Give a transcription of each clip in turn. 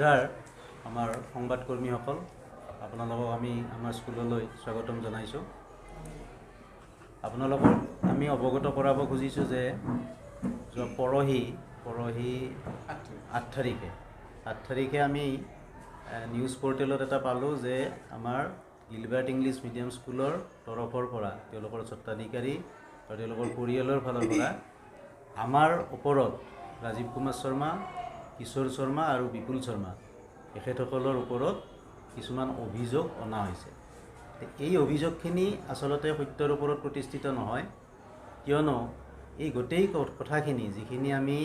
শ্ৰদ্ধাৰ আমাৰ সংবাদকৰ্মীসকল, আপোনালোকক আমি আমাৰ স্কুললৈ স্বাগতম জনাইছোঁ। আপোনালোকক আমি অৱগত কৰাব খুজিছোঁ যে পৰহি 8 তাৰিখে আমি নিউজ পৰ্টেলত এটা পালোঁ যে আমাৰ গিলবাৰ্ট ইংলিছ মিডিয়াম স্কুলৰ তৰফৰ পৰা তেওঁলোকৰ স্বত্বাধিকাৰী আৰু তেওঁলোকৰ পৰিয়ালৰ ফালৰ পৰা আমাৰ ওপৰত ৰাজীৱ কুমাৰ শৰ্মা, কিশোৰ শৰ্মা আৰু বিপুল শৰ্মা এখেতসকলৰ ওপৰত কিছুমান অভিযোগ অনা হৈছে। এই অভিযোগখিনি আচলতে সত্যৰ ওপৰত প্ৰতিষ্ঠিত নহয়, কিয়নো এই গোটেই কথাখিনি যিখিনি আমি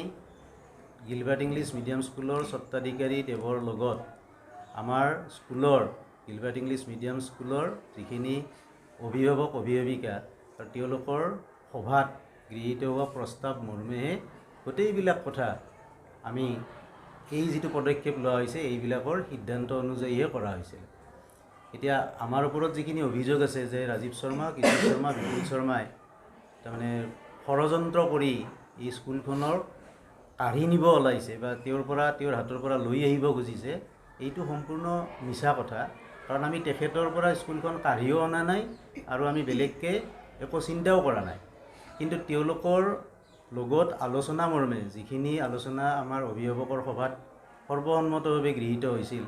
গিলবাৰ্ট ইংলিছ মিডিয়াম স্কুলৰ স্বত্বাধিকাৰী দেৱৰ লগত আমাৰ স্কুলৰ গিলবাৰ্ট ইংলিছ মিডিয়াম স্কুলৰ যিখিনি অভিভাৱক অভিভাৱিকা আৰু তেওঁলোকৰ সভাত গৃহীত হোৱা প্ৰস্তাৱ মৰ্মেহে গোটেইবিলাক কথা আমি এই যিটো পদক্ষেপ লোৱা হৈছে এইবিলাকৰ সিদ্ধান্ত অনুযায়ীহে কৰা হৈছিল। এতিয়া আমাৰ ওপৰত যিখিনি অভিযোগ আছে যে ৰাজীৱ শৰ্মা, কিশোৰ শৰ্মা, বিপুল শৰ্মাই তাৰমানে ষড়যন্ত্ৰ কৰি এই স্কুলখনৰ কাঢ়ি নিব ওলাইছে বা তেওঁৰ হাতৰ পৰা লৈ আহিব খুজিছে, এইটো সম্পূৰ্ণ মিছা কথা। কাৰণ আমি তেখেতৰ পৰা স্কুলখন কাঢ়িও অনা নাই আৰু আমি বেলেগকৈ একো চিন্তাও কৰা নাই। কিন্তু তেওঁলোকৰ লগত আলোচনা মৰ্মে যিখিনি আলোচনা আমাৰ অভিভাৱকৰ সভাত সৰ্বসন্মতভাৱে গৃহীত হৈছিল,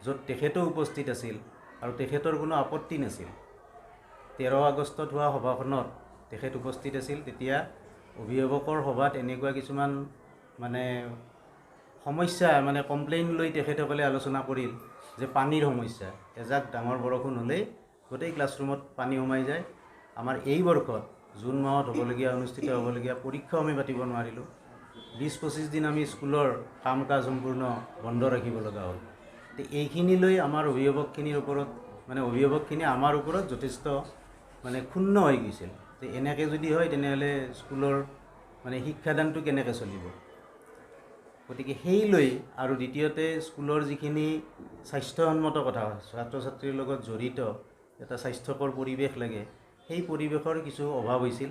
য'ত তেখেতো উপস্থিত আছিল আৰু তেখেতৰ কোনো আপত্তি নাছিল। 13 আগষ্টত হোৱা সভাখনত তেখেত উপস্থিত আছিল। তেতিয়া অভিভাৱকৰ সভাত এনেকুৱা কিছুমান সমস্যা কমপ্লেইন লৈ তেখেতসকলে আলোচনা কৰিল যে পানীৰ সমস্যা, এজাক ডাঙৰ বৰষুণ হ'লেই গোটেই ক্লাছৰুমত পানী সোমাই যায়। আমাৰ এই বৰ্ষত জুন মাহত অনুষ্ঠিত হ'বলগীয়া পৰীক্ষাও আমি পাতিব নোৱাৰিলোঁ। 20-25 দিন আমি স্কুলৰ কাম কাজ সম্পূৰ্ণ বন্ধ ৰাখিব লগা হ'ল। এইখিনি লৈ আমাৰ অভিভাৱকখিনি আমাৰ ওপৰত যথেষ্ট ক্ষুণ্ণ হৈ গৈছিল যে এনেকৈ যদি হয় তেনেহ'লে স্কুলৰ শিক্ষাদানটো কেনেকৈ চলিব। গতিকে সেই লৈ আৰু দ্বিতীয়তে স্কুলৰ যিখিনি স্বাস্থ্যসন্মত কথা, ছাত্ৰ ছাত্ৰীৰ লগত জড়িত এটা স্বাস্থ্যকৰ পৰিৱেশ লাগে, সেই পৰিৱেশৰ কিছু অভাৱ হৈছিল।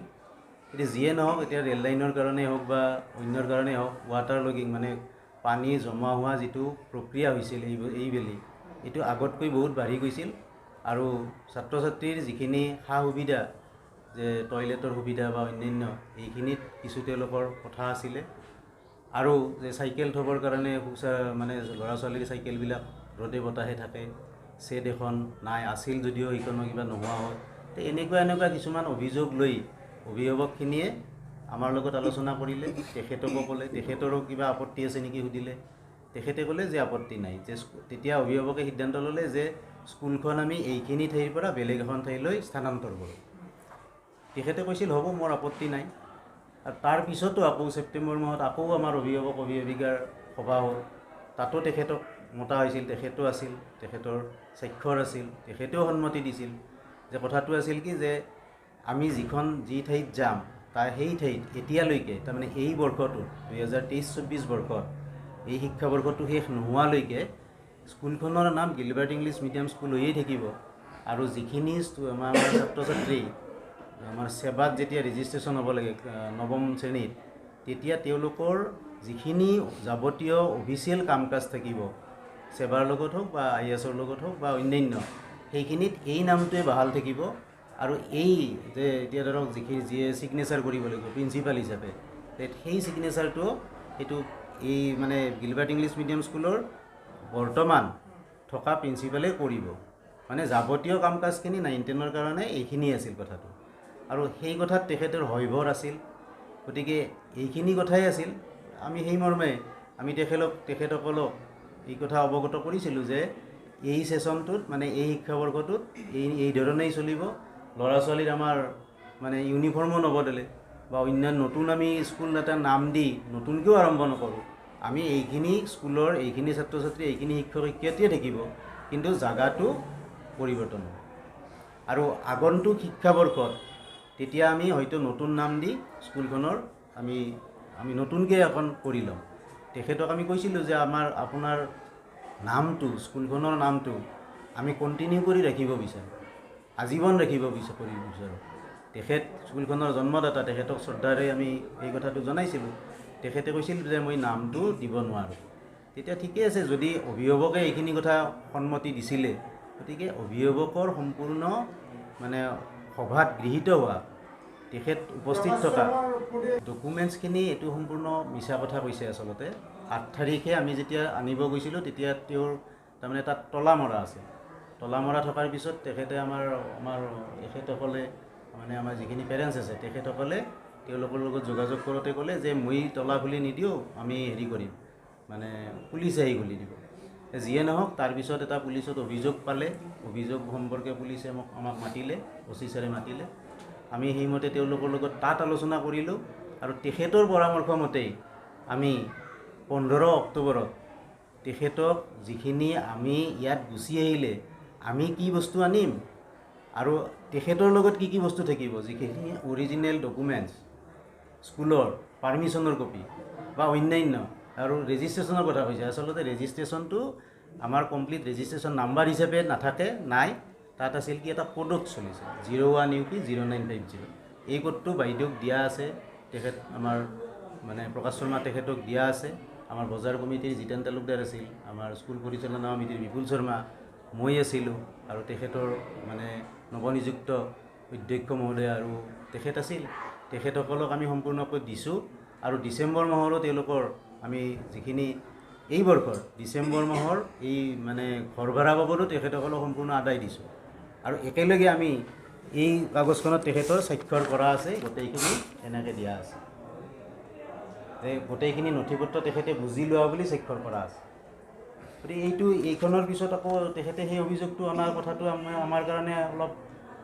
এতিয়া যিয়ে নহওক, এতিয়া ৰেল লাইনৰ কাৰণেই হওক বা অন্যৰ কাৰণেই হওক, ৱাটাৰ লগিং পানী জমা হোৱা যিটো প্ৰক্ৰিয়া হৈছিল এইবেলি, এইটো আগতকৈ বহুত বাঢ়ি গৈছিল। আৰু ছাত্ৰ ছাত্ৰীৰ যিখিনি সা সুবিধা, যে টয়লেটৰ সুবিধা বা অন্যান্য, এইখিনিত কিছু তেওঁলোকৰ কথা আছিলে। আৰু যে চাইকেল থ'বৰ কাৰণে ল'ৰা ছোৱালীৰ চাইকেলবিলাক ৰ'দে বতাহে থাকে, ছেড এখন নাই, আছিল যদিও সেইখনো কিবা নোহোৱা হয়। তো এনেকুৱা কিছুমান অভিযোগ লৈ অভিভাৱকখিনিয়ে আমাৰ লগত আলোচনা কৰিলে। তেখেতকো ক'লে, তেখেতৰো কিবা আপত্তি আছে নেকি সুধিলে, তেখেতে ক'লে যে আপত্তি নাই। যে তেতিয়া অভিভাৱকে সিদ্ধান্ত ল'লে যে স্কুলখন আমি এইখিনি ঠাইৰ পৰা বেলেগ এখন ঠাইলৈ স্থানান্তৰ কৰোঁ। তেখেতে কৈছিল হ'ব, মোৰ আপত্তি নাই। আৰু তাৰ পিছতো আকৌ ছেপ্টেম্বৰ মাহত আকৌ আমাৰ অভিভাৱক অভিভাৱিকাৰ সভা হ'ল, তাতো তেখেতক মতা হৈছিল। তেখেতো আছিল, তেখেতৰ স্বাক্ষৰ আছিল, তেখেতেও সন্মতি দিছিল। যে কথাটো আছিল কি, যে আমি যি ঠাইত যাম সেই ঠাইত এতিয়ালৈকে তাৰমানে এই বৰ্ষটোত 2023-24 বৰ্ষত এই শিক্ষাবৰ্ষটো শেষ নোহোৱালৈকে স্কুলখনৰ নাম গিলবাৰ্ট ইংলিছ মিডিয়াম স্কুল হৈয়ে থাকিব। আৰু যিখিনি আমাৰ ছাত্ৰ ছাত্ৰী আমাৰ সেৱাত যেতিয়া ৰেজিষ্ট্ৰেশ্যন হ'ব লাগে 9ম শ্ৰেণীত, তেতিয়া তেওঁলোকৰ যিখিনি যাৱতীয় অফিচিয়েল কাম কাজ থাকিব, সেৱাৰ লগত হওক বা IASৰ লগত হওক বা অন্যান্য, সেইখিনিত এই নামটোৱে বাহাল থাকিব। আৰু এই যে এতিয়া ধৰক যিয়ে ছিগনেচাৰ কৰিব লাগিব প্ৰিন্সিপাল হিচাপে, সেই ছিগনেচাৰটো সেইটো এই গিলবাৰ্ট ইংলিছ মিডিয়াম স্কুলৰ বৰ্তমান থকা প্ৰিন্সিপালে কৰিব। যাৱতীয় কাম কাজখিনি 9-10ৰ কাৰণে এইখিনি আছিল কথাটো। আৰু সেই কথাত তেখেতৰ হয়ভৰ আছিল। গতিকে এইখিনি কথাই আছিল। আমি সেই মৰ্মে আমি তেখেতসকলক এই কথা অৱগত কৰিছিলোঁ যে এই ছেশ্যনটোত এই শিক্ষাবৰ্ষটোত এই ধৰণেই চলিব। ল'ৰা ছোৱালীৰ আমাৰ ইউনিফৰ্মো নবদলে বা অন্যান্য নতুন আমি স্কুল এটা নাম দি নতুনকৈও আৰম্ভ নকৰোঁ। আমি এইখিনি স্কুলৰ এইখিনি ছাত্ৰ ছাত্ৰী, এইখিনি শিক্ষক শিক্ষয়িত্ৰীয়ে থাকিব, কিন্তু জাগাটো পৰিৱৰ্তন হ'ব। আৰু আগন্তুক শিক্ষাবৰ্ষত তেতিয়া আমি হয়তো নতুন নাম দি স্কুলখনৰ আমি নতুনকৈ এখন কৰি ল'ম। তেখেতক আমি কৈছিলোঁ যে আপোনাৰ নামটো, স্কুলখনৰ নামটো আমি কণ্টিনিউ কৰি ৰাখিব বিচাৰোঁ, আজীৱন ৰাখিব বিচাৰোঁ। তেখেত স্কুলখনৰ জন্মদাতা, তেখেতক শ্ৰদ্ধাৰে আমি এই কথাটো জনাইছিলোঁ। তেখেতে কৈছিল যে মই নামটো দিব নোৱাৰোঁ। তেতিয়া ঠিকে আছে যদি অভিভাৱকে এইখিনি কথা সন্মতি দিছিলে গতিকে অভিভাৱকৰ সম্পূৰ্ণ মানে সভাত গৃহীত হোৱা তেখেত উপস্থিত থকা ডকুমেণ্টছখিনি এইটো সম্পূৰ্ণ মিছা কথা কৈছে আচলতে 8 তাৰিখে আমি যেতিয়া আনিব গৈছিলোঁ তেতিয়া তেওঁৰ তাৰমানে তাত তলা মৰা আছে তলা মৰা থকাৰ পিছত তেখেতে আমাৰ তেখেতসকলে মানে আমাৰ যিখিনি পেৰেণ্টছ আছে তেখেতসকলে তেওঁলোকৰ লগত যোগাযোগ কৰোঁতে ক'লে যে মই তলা খুলি নিদিওঁ আমি হেৰি কৰিম মানে পুলিচে আহি খুলি দিব যিয়ে নহওক তাৰপিছত এটা পুলিচত অভিযোগ পালে অভিযোগ সম্পৰ্কে পুলিচে আমাক মাতিলে অচি ছাৰে মাতিলে আমি সেইমতে তেওঁলোকৰ লগত তাত আলোচনা কৰিলোঁ আৰু তেখেতৰ পৰামৰ্শ মতেই আমি 15 অক্টোবৰত তেখেতক যিখিনি আমি ইয়াত গুচি আহিলে আমি কি বস্তু আনিম আৰু তেখেতৰ লগত কি কি বস্তু থাকিব যিখিনি অৰিজিনেল ডকুমেণ্টছ স্কুলৰ পাৰ্মিশ্যনৰ কপি বা অন্যান্য আৰু ৰেজিষ্ট্ৰেশ্যনৰ কথা কৈছে আচলতে ৰেজিষ্ট্ৰেশ্যনটো আমাৰ কমপ্লিট ৰেজিষ্ট্ৰেশ্যন নাম্বাৰ হিচাপে নাথাকে নাই তাত আছিল কি এটা কোডত চলিছে 01 UP 0950 এই কোডটো বাইদেউক দিয়া আছে তেখেত আমাৰ মানে প্ৰকাশ শৰ্মা তেখেতক দিয়া আছে আমাৰ বজাৰ কমিটিৰ জিতেন তালুকদাৰ আছিল আমাৰ স্কুল পৰিচালনা সমিতিৰ বিপুল শৰ্মা মই আছিলোঁ আৰু তেখেতৰ মানে নৱনিযুক্ত অধ্যক্ষ মহোদয় আৰু তেখেত আছিল তেখেতসকলক আমি সম্পূৰ্ণকৈ দিছোঁ আৰু ডিচেম্বৰ মাহৰো তেওঁলোকৰ আমি যিখিনি এই বৰ্ষৰ ডিচেম্বৰ মাহৰ এই মানে ঘৰ ভাড়া বাবদো তেখেতসকলক সম্পূৰ্ণ আদায় দিছোঁ আৰু একেলগে আমি এই কাগজখনত তেখেতৰ স্বাক্ষৰ কৰা আছে গোটেইখিনি এনেকৈ দিয়া আছে যে গোটেইখিনি নথিপত্ৰ তেখেতে বুজি লোৱা বুলি স্বাক্ষৰ কৰা আছে গতিকে এইখনৰ পিছত আকৌ তেখেতে সেই অভিযোগটো অনাৰ কথাটো আমাৰ কাৰণে অলপ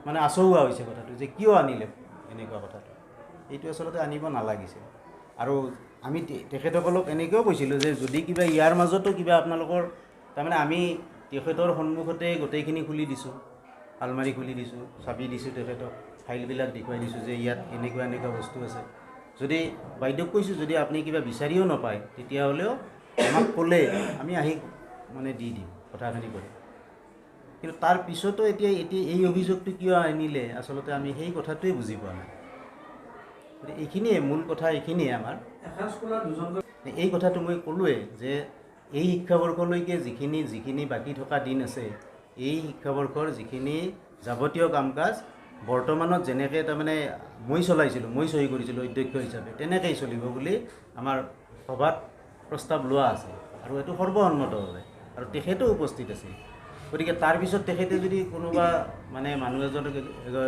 মানে আচহুৱা হৈছে কথাটো যে কিয় আনিলে এনেকুৱা কথাটো এইটো আচলতে আনিব নালাগিছিল আৰু আমি তেখেতসকলক এনেকৈও কৈছিলোঁ যে যদি কিবা ইয়াৰ মাজতো কিবা আপোনালোকৰ তাৰমানে আমি তেখেতৰ সন্মুখতে গোটেইখিনি খুলি দিছোঁ আলমাৰি খুলি দিছোঁ চাবি দিছোঁ তেখেতক ফাইলবিলাক দেখুৱাই দিছোঁ যে ইয়াত এনেকুৱা বস্তু আছে যদি বাইদেউক কৈছোঁ যদি আপুনি কিবা বিচাৰিও নাপায় তেতিয়াহ'লেও আমাক ক'লে আমি আহি মানে দি দিম কথাখিনি কৰি কিন্তু তাৰ পিছতো এতিয়া এই অভিযোগটো কিয় আনিলে আচলতে আমি সেই কথাটোৱে বুজি পোৱা নাই গতিকে এইখিনিয়ে মূল কথা এইখিনিয়ে আমাৰ এই কথাটো মই ক'লোৱে যে এই শিক্ষাবৰ্ষলৈকে যিখিনি বাকী থকা দিন আছে এই শিক্ষাবৰ্ষৰ যিখিনি যাৱতীয় কাম কাজ বৰ্তমানত যেনেকৈ তাৰমানে মই চলাইছিলোঁ মই চহী কৰিছিলোঁ অধ্যক্ষ হিচাপে তেনেকৈয়ে চলিব বুলি আমাৰ সভাত প্ৰস্তাৱ লোৱা আছে আৰু এইটো সৰ্বসন্মতভাৱে আৰু তেখেতেও উপস্থিত আছিল গতিকে তাৰপিছত তেখেতে যদি কোনোবা মানে মানুহ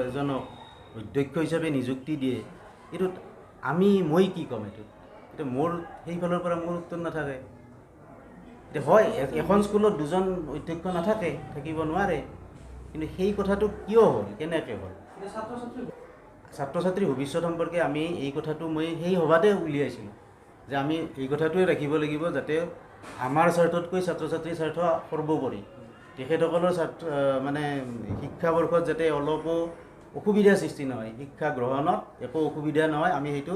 এজনক অধ্যক্ষ হিচাপে নিযুক্তি দিয়ে এইটোত মই কি ক'ম এইটোত এতিয়া মোৰ সেইফালৰ পৰা মোৰ উত্তৰ নাথাকে এতিয়া হয় এখন স্কুলত দুজন অধ্যক্ষ নাথাকে থাকিব নোৱাৰে কিন্তু সেই কথাটো কিয় হ'ল কেনেকৈ হ'ল ছাত্ৰ ছাত্ৰীৰ ভৱিষ্যত সম্পৰ্কে আমি এই কথাটো মই সেই সভাতে উলিয়াইছিলোঁ যে আমি এই কথাটোৱে ৰাখিব লাগিব যাতে আমাৰ স্বাৰ্থতকৈ ছাত্ৰ ছাত্ৰীৰ স্বাৰ্থ সৰ্বোপৰি তেখেতসকলৰ মানে শিক্ষাবৰ্ষত যাতে অলপো অসুবিধাৰ সৃষ্টি নহয় শিক্ষা গ্ৰহণত একো অসুবিধা নহয় আমি সেইটো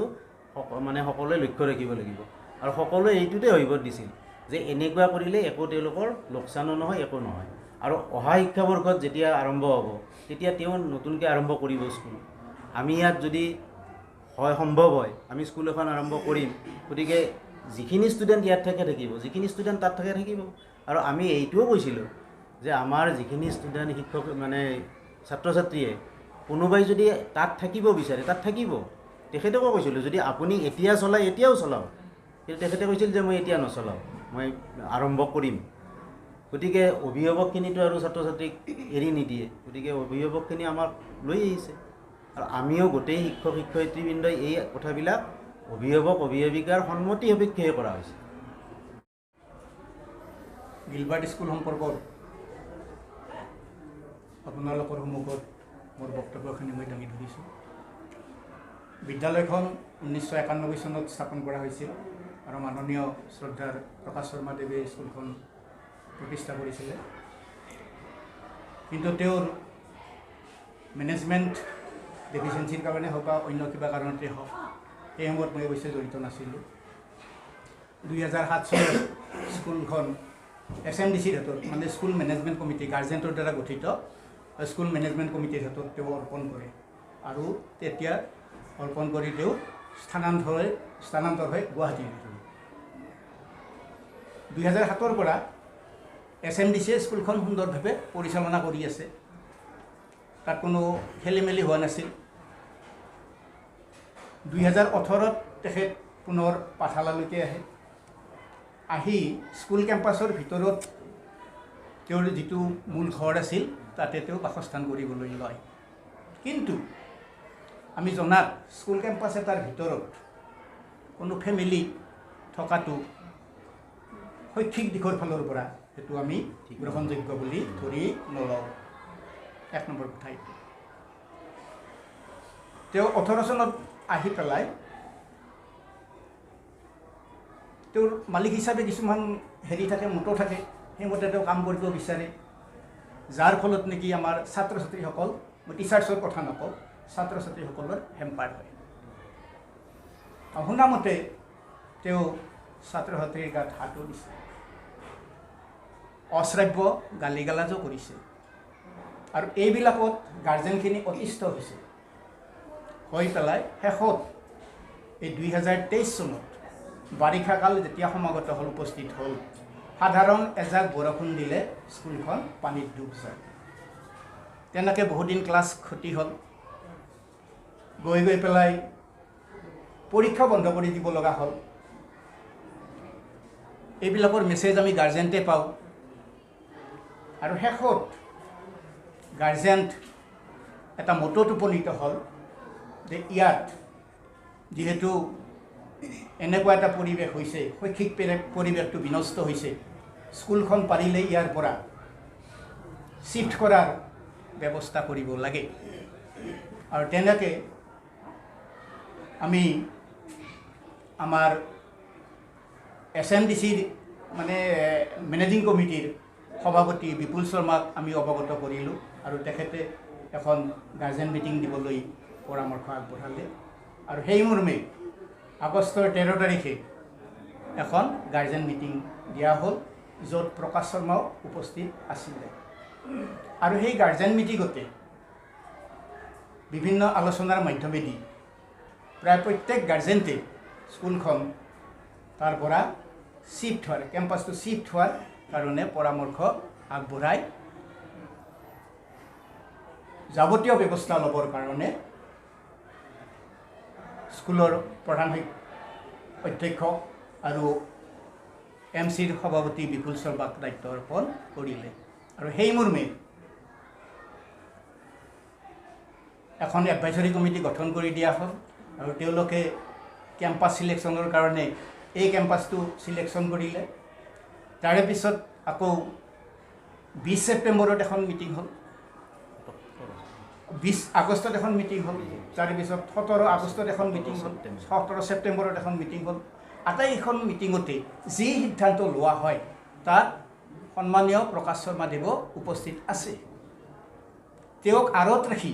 মানে সকলোৱে লক্ষ্য ৰাখিব লাগিব আৰু সকলোৱে এইটোতে হইবত দিছিল যে এনেকুৱা কৰিলে একো তেওঁলোকৰ লোকচানো নহয় একো নহয় আৰু অহা শিক্ষাবৰ্ষত যেতিয়া আৰম্ভ হ'ব তেতিয়া তেওঁ নতুনকৈ আৰম্ভ কৰিব স্কুল আমি ইয়াত যদি হয় সম্ভৱ হয় আমি স্কুল এখন আৰম্ভ কৰিম গতিকে যিখিনি ষ্টুডেণ্ট ইয়াত থাকিব যিখিনি ষ্টুডেণ্ট তাত থাকিব আৰু আমি এইটোও কৈছিলোঁ যে আমাৰ যিখিনি ষ্টুডেণ্ট শিক্ষক মানে ছাত্ৰ ছাত্ৰীয়ে কোনোবাই যদি তাত থাকিব বিচাৰে তাত থাকিব তেখেতকো কৈছিলোঁ যদি আপুনি এতিয়া চলায় এতিয়াও চলাওক কিন্তু তেখেতে কৈছিল যে মই এতিয়া নচলাওঁ মই আৰম্ভ কৰিম গতিকে অভিভাৱকখিনিতো আৰু ছাত্ৰ ছাত্ৰীক এৰি নিদিয়ে গতিকে অভিভাৱকখিনি আমাক লৈ আহিছে আৰু আমিও গোটেই শিক্ষক শিক্ষয়িত্ৰীবৃন্দই এই কথাবিলাক অভিভাৱক অভিভাৱিকাৰ সন্মতি সাপেক্ষেহে কৰা হৈছে গিলবাৰ্ট স্কুল সম্পৰ্কত আপোনালোকৰ সন্মুখত মোৰ বক্তব্যখিনি মই দাঙি ধৰিছোঁ বিদ্যালয়খন 1991 চনত স্থাপন কৰা হৈছিল আৰু মাননীয় শ্ৰদ্ধাৰ প্ৰকাশ শৰ্মাদেৱে স্কুলখন প্ৰতিষ্ঠা কৰিছিলে কিন্তু তেওঁৰ মেনেজমেণ্ট ডেফিচিয়েঞ্চিৰ কাৰণে হওক বা অন্য কিবা কাৰণতে হওক এই সময়ত মই অৱশ্যে জড়িত নাছিলোঁ 2007 চনত স্কুলখন SMDCৰ হাতত মানে স্কুল মেনেজমেণ্ট কমিটি গাৰ্জেণ্টৰ দ্বাৰা গঠিত স্কুল মেনেজমেণ্ট কমিটিৰ হাতত তেওঁ অৰ্পণ কৰে আৰু তেতিয়া অৰ্পণ কৰি তেওঁ স্থানান্তৰ হৈ গুৱাহাটীলৈ 2007 পৰা SMDCয়ে স্কুলখন সুন্দৰভাৱে পৰিচালনা কৰি আছে। তাত কোনো খেলিমেলি হোৱা নাছিল। 2018 তেখেত পুনৰ পাঠশালালৈকে আহি স্কুল কেম্পাছৰ ভিতৰত তেওঁৰ যিটো মূল ঘৰ আছিল তাতে তেওঁ বাসস্থান কৰিবলৈ লয়। কিন্তু আমি জনাত স্কুল কেম্পাছ এটাৰ ভিতৰত কোনো ফেমিলি থকাটো শৈক্ষিক দিশৰ ফালৰ পৰা সেইটো আমি গ্ৰহণযোগ্য বুলি ধৰি নলওঁ। 1 নম্বৰ কথা এইটো। তেওঁ 18 চনত আহি পেলাই তেওঁৰ মালিক হিচাপে কিছুমান হেৰি থাকে, মতো থাকে, সেইমতে তেওঁ কাম কৰিব বিচাৰে। যাৰ ফলত নেকি আমাৰ ছাত্ৰ ছাত্ৰীসকল, মই টিচাৰ্ছৰ কথা নকওঁ, ছাত্ৰ ছাত্ৰীসকলৰ হেম্পাৰ হয়। শুনামতে তেওঁ ছাত্ৰ ছাত্ৰীৰ গাত হাতো দিছে, অশ্ৰাব্য গালি গালাজো কৰিছে। আৰু এইবিলাকত গাৰ্জেনখিনি অতিষ্ঠ হৈছে, হৈ পেলাই শেষত এই 2023 চনত বাৰিষা কাল যেতিয়া সমাগত হ'ল, উপস্থিত হ'ল, সাধাৰণ এজাক বৰষুণ দিলে স্কুলখন পানীত ডুব যায়। তেনেকৈ বহুদিন ক্লাছ ক্ষতি হ'ল। গৈ পেলাই পৰীক্ষা বন্ধ কৰি দিব লগা হ'ল। এইবিলাকৰ মেছেজ আমি গাৰ্জেণ্টে পাওঁ। আৰু শেষত গাৰ্জেণ্ট এটা মতত উপনীত হ'ল যে ইয়াত যিহেতু এনেকুৱা এটা পৰিৱেশ হৈছে, শৈক্ষিক পৰিৱেশটো বিনষ্ট হৈছে, স্কুলখন পাৰিলে ইয়াৰ পৰা শিফ্ট কৰাৰ ব্যৱস্থা কৰিব লাগে। আৰু তেনেকৈ আমি আমাৰ SMDCৰ মানে মেনেজিং কমিটিৰ সভাপতি বিপুল শৰ্মাক আমি অৱগত কৰিলোঁ আৰু তেখেতে এখন গাৰ্জেন মিটিং দিবলৈ পৰামৰ্শ আগবঢ়ালে। আৰু সেই মৰ্মে আগষ্টৰ 13 তাৰিখে এখন গাৰ্জেন মিটিং দিয়া হ'ল, য'ত প্ৰকাশ শৰ্মাও উপস্থিত আছিলে। আৰু সেই গাৰ্জেন মিটিঙতে বিভিন্ন আলোচনাৰ মাধ্যমেদি প্ৰায় প্ৰত্যেক গাৰ্জেণ্টে স্কুলখন তাৰ পৰা শিফ্ট হোৱাৰ, কেম্পাছটো শিফ্ট হোৱাৰ কাৰণে পৰামৰ্শ আগবঢ়াই যাৱতীয় ব্যৱস্থা ল'বৰ কাৰণে স্কুলৰ প্ৰধান অধ্যক্ষ আৰু MCৰ সভাপতি বিপুল শৰ্মাক দায়িত্ব অৰ্পণ কৰিলে। আৰু সেই মৰ্মে এখন এডভাইজৰী কমিটি গঠন কৰি দিয়া হ'ল। আৰু তেওঁলোকে কেম্পাছ চিলেকশ্যনৰ কাৰণে এই কেম্পাছটো চিলেকশ্যন কৰিলে। তাৰে পিছত আকৌ 20 ছেপ্টেম্বৰত এখন মিটিং হ'ল, 20 আগষ্টত এখন মিটিং হ'ল, তাৰে পিছত 17 আগষ্টত এখন মিটিং হ'ল, 17 ছেপ্টেম্বৰত এখন মিটিং হ'ল। আটাইকেইখন মিটিঙতে যি সিদ্ধান্ত লোৱা হয় তাত সন্মানীয় প্ৰকাশ শৰ্মাদেৱ উপস্থিত আছে। তেওঁক আঁৰত ৰাখি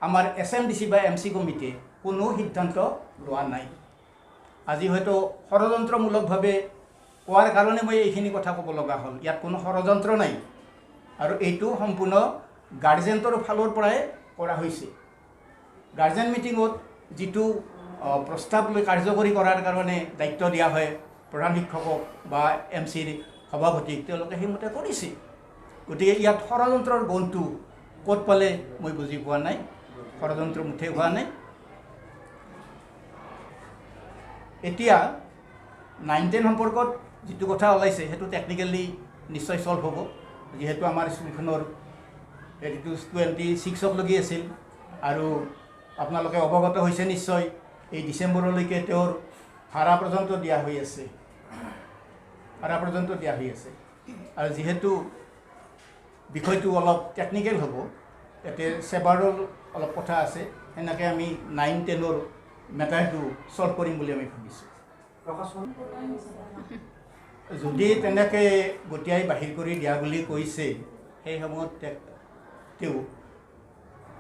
আমাৰ SMDC বা MC কমিটিয়ে কোনো সিদ্ধান্ত লোৱা নাই। আজি হয়তো ষড়যন্ত্ৰমূলকভাৱে কোৱাৰ কাৰণে মই এইখিনি কথা ক'ব লগা হ'ল। ইয়াত কোনো ষড়যন্ত্ৰ নাই আৰু এইটো সম্পূৰ্ণ গাৰ্জেণ্টৰ ফালৰ পৰাই কৰা হৈছে। গাৰ্জেন মিটিঙত যিটো প্ৰস্তাৱ লৈ কাৰ্যকৰী কৰাৰ কাৰণে দায়িত্ব দিয়া হয় প্ৰধান শিক্ষকক বা MCৰ সভাপতিক, তেওঁলোকে সেইমতে কৰিছে। গতিকে ইয়াত ষড়যন্ত্ৰৰ গন্ধটো ক'ত পালে মই বুজি পোৱা নাই। ষড়যন্ত্ৰ মুঠে হোৱা নাই। এতিয়া 9-10 সম্পৰ্কত যিটো কথা ওলাইছে সেইটো টেকনিকেলি নিশ্চয় চল্ভ হ'ব, যিহেতু আমাৰ স্কুলখনৰ যিটো 26ক লগি আছিল। আৰু আপোনালোকে অৱগত হৈছে নিশ্চয় এই ডিচেম্বৰলৈকে তেওঁৰ ভাড়া পৰ্যন্ত দিয়া হৈ আছে, আৰু যিহেতু বিষয়টো অলপ টেকনিকেল হ'ব, ইয়াতে সেৱাৰৰ অলপ কথা আছে, সেনেকৈ আমি 9-10ৰ মেটাৰটো চল্ভ কৰিম বুলি আমি ভাবিছোঁ। যদি তেনেকৈ গতিয়াই বাহিৰ কৰি দিয়া বুলি কৈছে, সেই সময়ত তেওঁ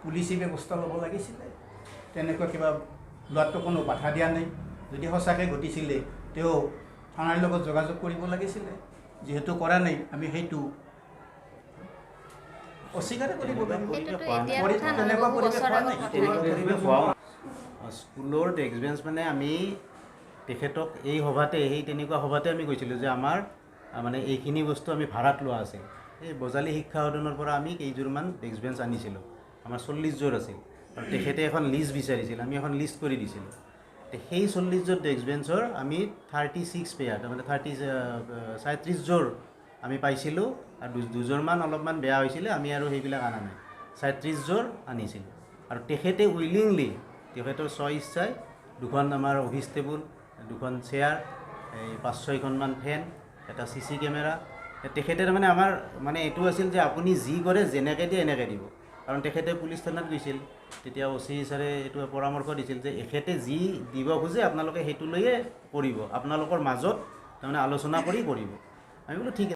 পুলিচি ব্যৱস্থা ল'ব লাগিছিলে। তেনেকুৱা কিবা লোৱাটো কোনো বাধা দিয়া নাই। যদি সঁচাকৈ ঘটিছিলে তেওঁ থানাৰ লগত যোগাযোগ কৰিব লাগিছিলে। যিহেতু কৰা নাই, আমি সেইটো অস্বীকাৰ কৰিব লাগিব। স্কুলৰ ডেস্ক বেঞ্চ মানে আমি তেখেতক এই সভাতে সেই তেনেকুৱা সভাতে আমি কৈছিলোঁ যে আমাৰ মানে এইখিনি বস্তু আমি ভাড়াত লোৱা আছিল। এই বজালী শিক্ষা সদনৰ পৰা আমি কেইযোৰমান ডেস্ক বেঞ্চ আনিছিলোঁ, আমাৰ 40 যোৰ আছিল, আৰু তেখেতে এখন লিষ্ট বিচাৰিছিল, আমি এখন লিষ্ট কৰি দিছিলোঁ। সেই 40 যোৰ ডেস্ক বেঞ্চৰ আমি 36 পেয়াৰ, তাৰমানে 37 যোৰ আমি পাইছিলোঁ, আৰু দুযোৰমান অলপমান বেয়া হৈছিলে, আমি আৰু সেইবিলাক অনা নাই, 37 যোৰ আনিছিলোঁ। আৰু তেখেতে উইলিংলি, তেখেতৰ ইচ্ছাই দুখন আমাৰ অফিচ টেবুল, দুখন চেয়াৰ, এই 5-6খনমান ফেন, এটা CC কেমেৰা, তেখেতে তাৰমানে আমাৰ মানে এইটো আছিল যে আপুনি যি কৰে যেনেকৈ দিয়ে এনেকৈ দিব। কাৰণ তেখেতে পুলিচ থানাত গৈছিল, তেতিয়া OC ছাৰে এইটো পৰামৰ্শ দিছিল যে এখেতে যি দিব খোজে আপোনালোকে সেইটো লৈয়ে কৰিব, আপোনালোকৰ মাজত তাৰমানে আলোচনা কৰি কৰিব। আমি বোলো ঠিক আছে।